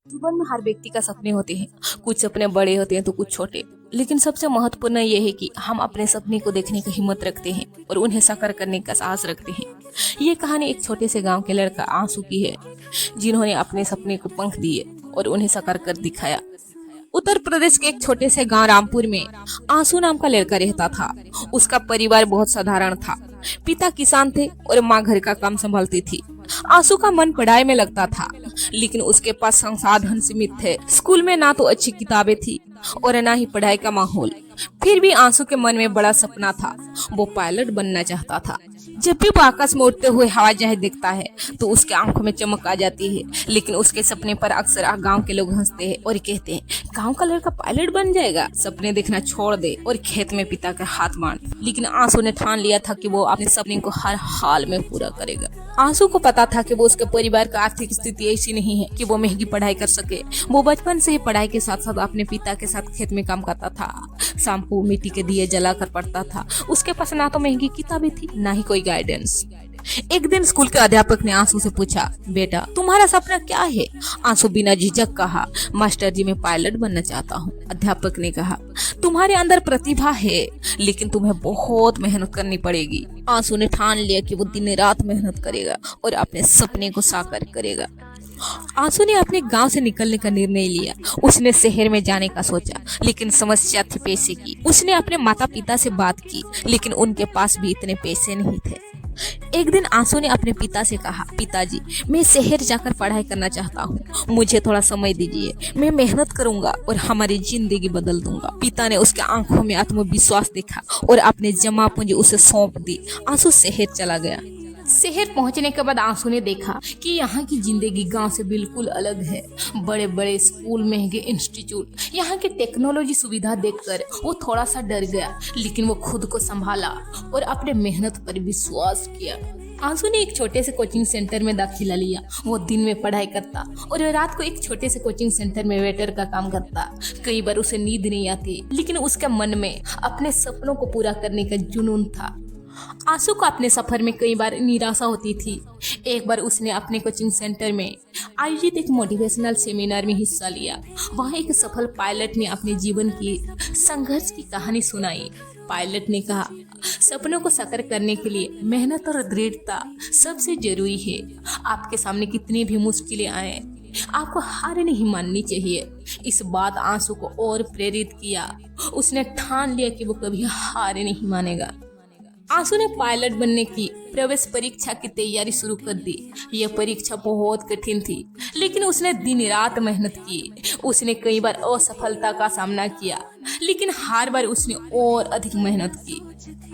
जीवन में हर व्यक्ति का सपने होते हैं। कुछ सपने बड़े होते हैं तो कुछ छोटे। लेकिन सबसे महत्वपूर्ण यह है कि हम अपने सपने को देखने की हिम्मत रखते हैं और उन्हें साकार करने का साहस रखते हैं। ये कहानी एक छोटे से गांव के लड़का आंसू की है, जिन्होंने अपने सपने को पंख दिए और उन्हें साकार कर दिखाया। उत्तर प्रदेश के एक छोटे से गांव रामपुर में आंसू नाम का लड़का रहता था। उसका परिवार बहुत साधारण था। पिता किसान थे और माँ घर का काम संभालती थी। आंसू का मन पढ़ाई में लगता था, लेकिन उसके पास संसाधन सीमित थे। स्कूल में ना तो अच्छी किताबें थी और ना ही पढ़ाई का माहौल। फिर भी आंसू के मन में बड़ा सपना था। वो पायलट बनना चाहता था। जब भी वो आकाश में उड़ते हुए हवाई जहाज देखता है तो उसके आंखों में चमक आ जाती है। लेकिन उसके सपने पर अक्सर गांव के लोग हंसते हैं और कहते हैं, गांव का लड़का पायलट बन जाएगा, सपने देखना छोड़ दे और खेत में पिता का हाथ बांध। लेकिन आंसू ने ठान लिया था कि वो अपने सपने को हर हाल में पूरा करेगा। आंसू को पता था कि वो उसके परिवार का आर्थिक स्थिति ऐसी नहीं है कि वो महंगी पढ़ाई कर सके। वो बचपन से ही पढ़ाई के साथ साथ अपने पिता के साथ खेत में काम करता था। शाम को मिट्टी के दिए जलाकर पढ़ता था। उसके पास ना तो महंगी किताबें थी, ना ही कोई गाइडेंस। एक दिन स्कूल के अध्यापक ने आंसू से पूछा, बेटा तुम्हारा सपना क्या है? आंसू बिना झिझक कहा, मास्टर जी मैं पायलट बनना चाहता हूँ। अध्यापक ने कहा, तुम्हारे अंदर प्रतिभा है, लेकिन तुम्हें बहुत मेहनत करनी पड़ेगी। आंसू ने ठान लिया कि वो दिन रात मेहनत करेगा और अपने सपने को साकार करेगा। आंसू ने अपने गांव से निकलने का निर्णय लिया। उसने शहर में जाने का सोचा, लेकिन समस्या थी पैसे की। उसने अपने माता पिता से बात की, लेकिन उनके पास भी इतने पैसे नहीं थे। एक दिन आंसू ने अपने पिता से कहा, पिताजी मैं शहर जाकर पढ़ाई करना चाहता हूँ, मुझे थोड़ा समय दीजिए, मैं मेहनत करूंगा और हमारी जिंदगी बदल दूंगा। पिता ने उसके आंखों में आत्मविश्वास देखा और अपने जमा पूंजी उसे सौंप दी। आंसू शहर चला गया। शहर पहुंचने के बाद आंसू ने देखा कि यहाँ की जिंदगी गांव से बिल्कुल अलग है। बड़े बड़े स्कूल, महंगे इंस्टीट्यूट, यहाँ की टेक्नोलॉजी सुविधा देखकर वो थोड़ा सा डर गया, लेकिन वो खुद को संभाला और अपने मेहनत पर विश्वास किया। आंसू ने एक छोटे से कोचिंग सेंटर में दाखिला लिया। वो दिन में पढ़ाई करता और रात को एक छोटे से कोचिंग सेंटर में वेटर का काम करता। कई बार उसे नींद नहीं आती, लेकिन उसके मन में अपने सपनों को पूरा करने का जुनून था। आंसू को अपने सफर में कई बार निराशा होती थी। एक बार उसने अपने कोचिंग सेंटर में आयोजित एक मोटिवेशनल सेमिनार में हिस्सा लिया। वहाँ एक सफल पायलट ने अपने जीवन की संघर्ष की कहानी सुनाई। पायलट ने कहा, सपनों को साकार करने के लिए मेहनत और दृढ़ता सबसे जरूरी है। आपके सामने कितनी भी मुश्किलें आए, आपको हार नहीं माननी चाहिए। इस बात आंसू को और प्रेरित किया। उसने ठान लिया कि वो कभी हार नहीं मानेगा। आंसू ने पायलट बनने की प्रवेश परीक्षा की तैयारी शुरू कर दी। यह परीक्षा बहुत कठिन थी, लेकिन उसने दिन रात मेहनत की। उसने कई बार असफलता का सामना किया, लेकिन हर बार उसने और अधिक मेहनत की।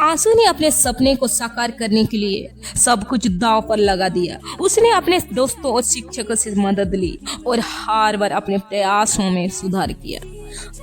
आंसू ने अपने सपने को साकार करने के लिए सब कुछ दांव पर लगा दिया। उसने अपने दोस्तों और शिक्षकों से मदद ली और हर बार अपने प्रयासों में सुधार किया।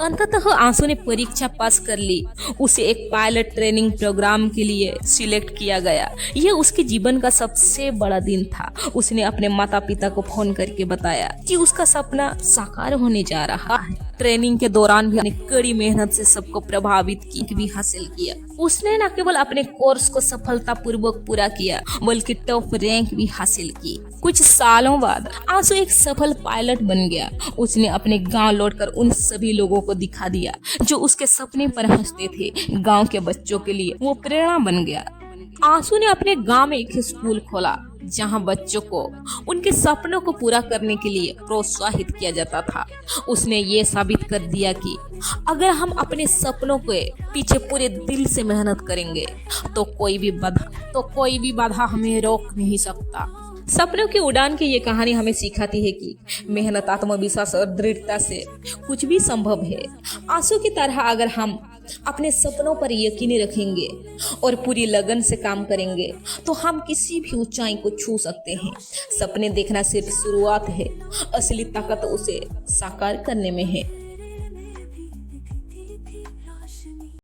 अंततः आंसू ने परीक्षा पास कर ली। उसे एक पायलट ट्रेनिंग प्रोग्राम के लिए सिलेक्ट किया गया। यह उसके जीवन का सबसे बड़ा दिन था। उसने अपने माता पिता को फोन करके बताया कि उसका सपना साकार होने जा रहा है। ट्रेनिंग के दौरान भी अपनी कड़ी मेहनत से सबको प्रभावित की भी हासिल किया। उसने न केवल अपने कोर्स को सफलतापूर्वक पूरा किया, बल्कि टॉप रैंक भी हासिल की। कुछ सालों बाद आंसू एक सफल पायलट बन गया। उसने अपने गांव लौटकर उन सभी लोगों को दिखा दिया जो उसके सपने पर हंसते थे। गांव के बच्चों के लिए वो प्रेरणा बन गया। आंसू ने अपने गांव में एक स्कूल खोला, जहां बच्चों को उनके सपनों को पूरा करने के लिए प्रोत्साहित किया जाता था। उसने ये साबित कर दिया कि अगर हम अपने सपनों के पीछे पूरे दिल से मेहनत करेंगे तो कोई भी बाधा हमें रोक नहीं सकता। सपनों की उड़ान की ये कहानी हमें सिखाती है कि मेहनत, आत्मविश्वास और दृढ़ता से कुछ भी संभव है। आंसू की तरह अगर हम अपने सपनों पर यकीन रखेंगे और पूरी लगन से काम करेंगे तो हम किसी भी ऊंचाई को छू सकते हैं। सपने देखना सिर्फ शुरुआत है, असली ताकत उसे साकार करने में है।